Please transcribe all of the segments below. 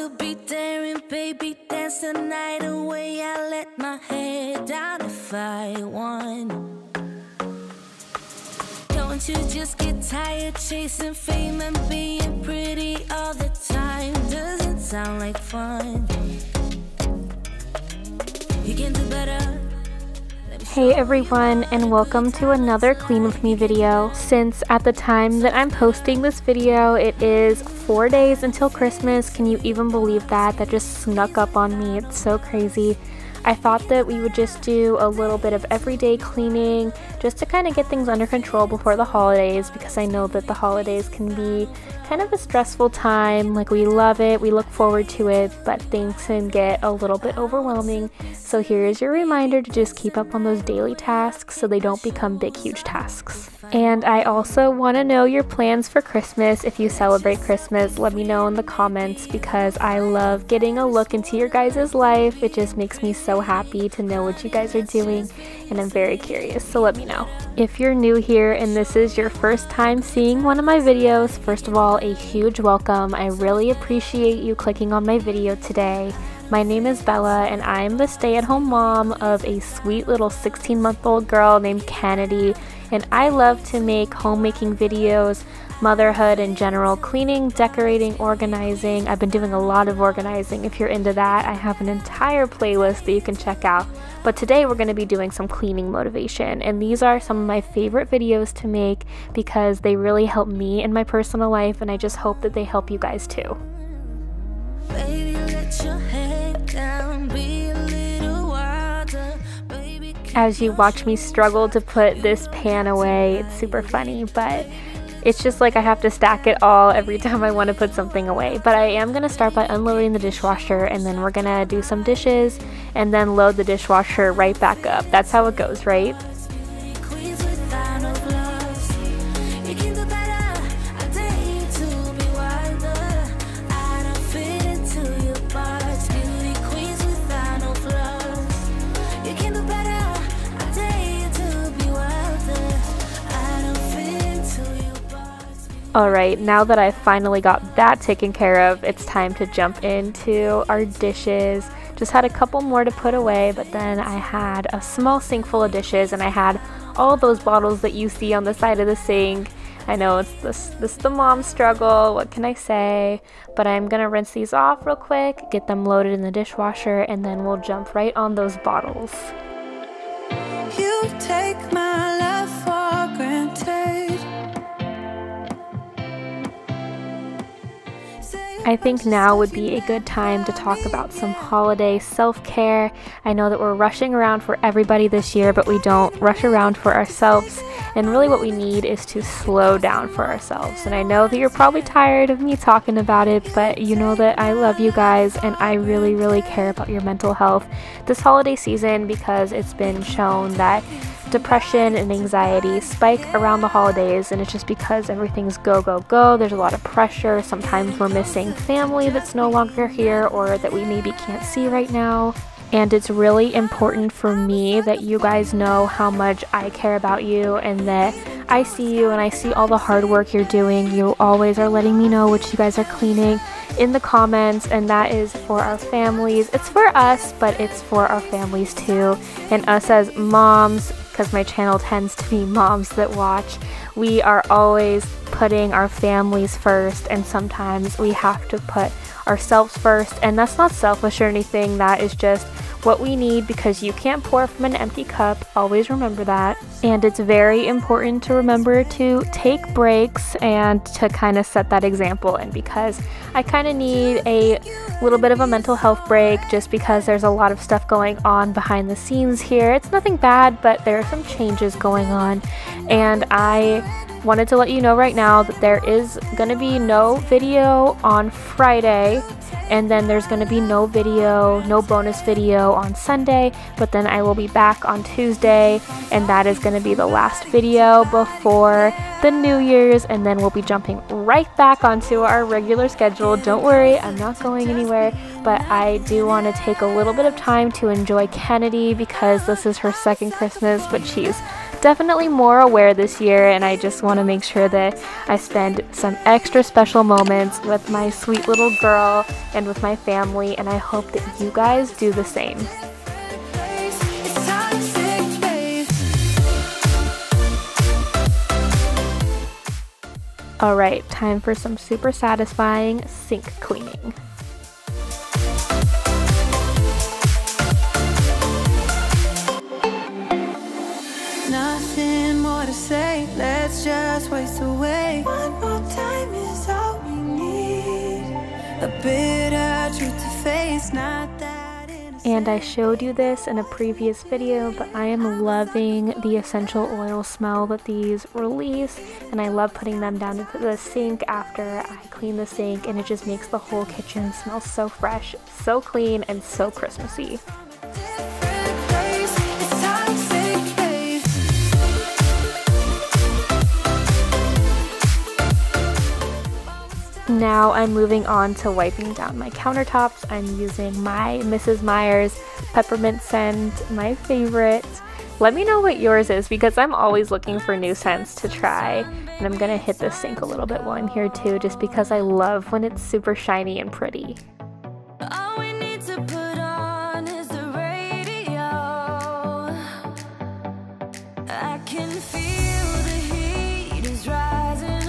to be daring, baby, dance the night away. I let my head down if I won. Don't you just get tired chasing fame and being pretty all the time? Doesn't sound like fun. You can do better. Hey everyone, and welcome to another Clean With Me video. Since at the time that I'm posting this video, it is 4 days until Christmas. Can you even believe that? That just snuck up on me. It's so crazy. I thought that we would just do a little bit of everyday cleaning just to kind of get things under control before the holidays, because I know that the holidays can be kind of a stressful time. Like, we love it, we look forward to it, but things can get a little bit overwhelming. So here is your reminder to just keep up on those daily tasks so they don't become big, huge tasks. And I also want to know your plans for Christmas. If you celebrate Christmas, let me know in the comments, because I love getting a look into your guys' life. It just makes me so happy to know what you guys are doing, and I'm very curious, so let me know. If you're new here and this is your first time seeing one of my videos, first of all, a huge welcome. I really appreciate you clicking on my video today. My name is Bella, and I'm the stay-at-home mom of a sweet little 16-month-old girl named Kennedy, and I love to make homemaking videos, motherhood in general, cleaning, decorating, organizing. I've been doing a lot of organizing. If you're into that, I have an entire playlist that you can check out. But today we're going to be doing some cleaning motivation, and these are some of my favorite videos to make because they really help me in my personal life, and I just hope that they help you guys too. Baby, let your head down, be a little wilder. Baby, As you watch me struggle to put this pan away, it's super funny, but it's just like I have to stack it all every time I want to put something away. But I am going to start by unloading the dishwasher, and then we're going to do some dishes and then load the dishwasher right back up. That's how it goes, right? queens without no gloves. You can do better. I dare you to be wilder. I don't fit into your parts. Beauty queens without no gloves. You can do better. I dare you to be wilder. I don't fit into your parts. Alright, now that I finally got that taken care of, it's time to jump into our dishes. Just had a couple more to put away, but then I had a small sink full of dishes, and I had all those bottles that you see on the side of the sink. I know it's this the mom struggle, what can I say? But I'm gonna rinse these off real quick, get them loaded in the dishwasher, and then we'll jump right on those bottles. You take my love for granted. I think now would be a good time to talk about some holiday self-care. I know that we're rushing around for everybody this year, but we don't rush around for ourselves. And really what we need is to slow down for ourselves. And I know that you're probably tired of me talking about it, but you know that I love you guys, and I really, really care about your mental health this holiday season, because it's been shown that depression and anxiety spike around the holidays, and it's just because everything's go, go, go. There's a lot of pressure. Sometimes we're missing family that's no longer here, or that we maybe can't see right now. And it's really important for me that you guys know how much I care about you, and that I see you and I see all the hard work you're doing. You always are letting me know what you guys are cleaning in the comments, and that is for our families. It's for us, but it's for our families too, and us as moms, because my channel tends to be moms that watch. We are always putting our families first, and sometimes we have to put ourselves first, and that's not selfish or anything. That is just what we need, because you can't pour from an empty cup. Always remember that. And it's very important to remember to take breaks and to kind of set that example. And because I kind of need a little bit of a mental health break, just because there's a lot of stuff going on behind the scenes here. It's nothing bad, but there are some changes going on, and I wanted to let you know right now that there is going to be no video on Friday, and then there's going to be no bonus video on Sunday, but then I will be back on Tuesday, and that is going to be the last video before the New Year's, and then we'll be jumping right back onto our regular schedule. Don't worry, I'm not going anywhere, but I do want to take a little bit of time to enjoy Kennedy, because this is her second Christmas, but she's definitely more aware this year, and I just want to make sure that I spend some extra special moments with my sweet little girl and with my family, and I hope that you guys do the same. Alright, time for some super satisfying sink cleaning. Nothing more to say, let's just waste away. One more time is all we need. A bitter truth to face, not that. And I showed you this in a previous video, but I am loving the essential oil smell that these release, and I love putting them down into the sink after I clean the sink, and it just makes the whole kitchen smell so fresh, so clean, and so Christmassy. Now I'm moving on to wiping down my countertops. I'm using my Mrs. Meyer's peppermint scent, my favorite. Let me know what yours is because I'm always looking for new scents to try. And I'm gonna hit the sink a little bit while I'm here too, just because I love when it's super shiny and pretty. All we need to put on is the radio. I can feel the heat is rising.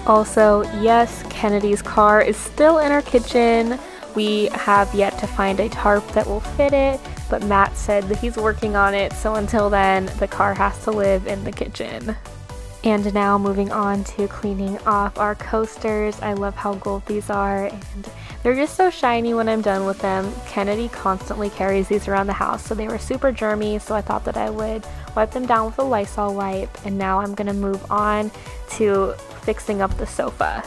Also, yes, Kennedy's car is still in our kitchen. We have yet to find a tarp that will fit it, but Matt said that he's working on it, so until then, the car has to live in the kitchen. And now moving on to cleaning off our coasters. I love how gold these are, and they're just so shiny when I'm done with them. Kennedy constantly carries these around the house, so they were super germy, so I thought that I would wipe them down with a Lysol wipe. And now I'm gonna move on to fixing up the sofa.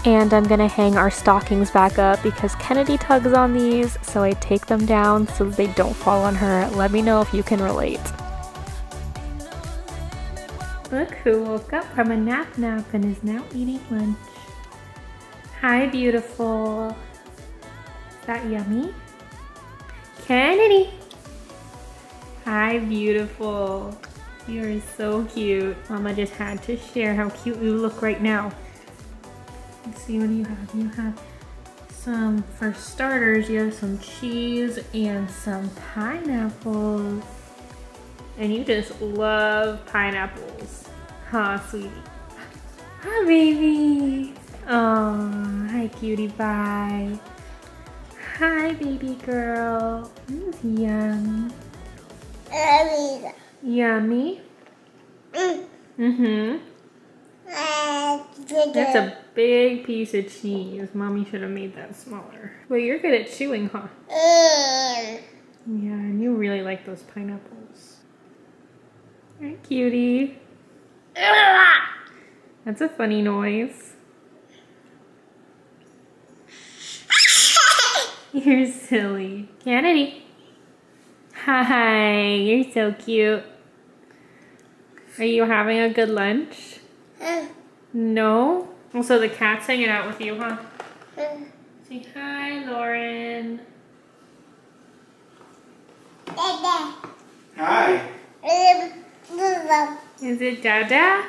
And I'm gonna hang our stockings back up because Kennedy tugs on these, so I take them down so they don't fall on her. Let me know if you can relate. Look who woke up from a nap and is now eating lunch. Hi, beautiful. Is that yummy? Kennedy! Hi, beautiful. You're so cute. Mama just had to share how cute you look right now. Let's see what you have. You have some, for starters, you have some cheese and some pineapples. And you just love pineapples. Huh, sweetie? Hi, baby. Oh, hi, cutie pie. Hi, baby girl. Yummy. Yummy? Mm-hmm. That's a big piece of cheese. Mommy should have made that smaller. Well, you're good at chewing, huh? Yeah, and you really like those pineapples. Hi, cutie. That's a funny noise. You're silly. Kennedy. Hi, you're so cute. Are you having a good lunch? No? Also, the cat's hanging out with you, huh? Say hi, Lauren. Hi. Is it Dada?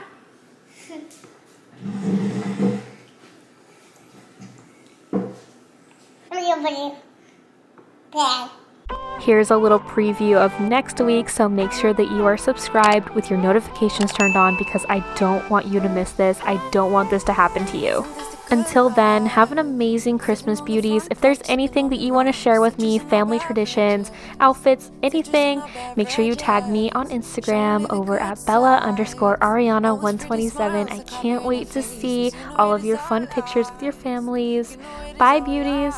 Here's a little preview of next week, so make sure that you are subscribed with your notifications turned on because I don't want you to miss this. I don't want this to happen to you. Until then, have an amazing Christmas, beauties. If there's anything that you want to share with me, family traditions, outfits, anything, make sure you tag me on Instagram over at Bella_Ariana127. I can't wait to see all of your fun pictures with your families. Bye, beauties.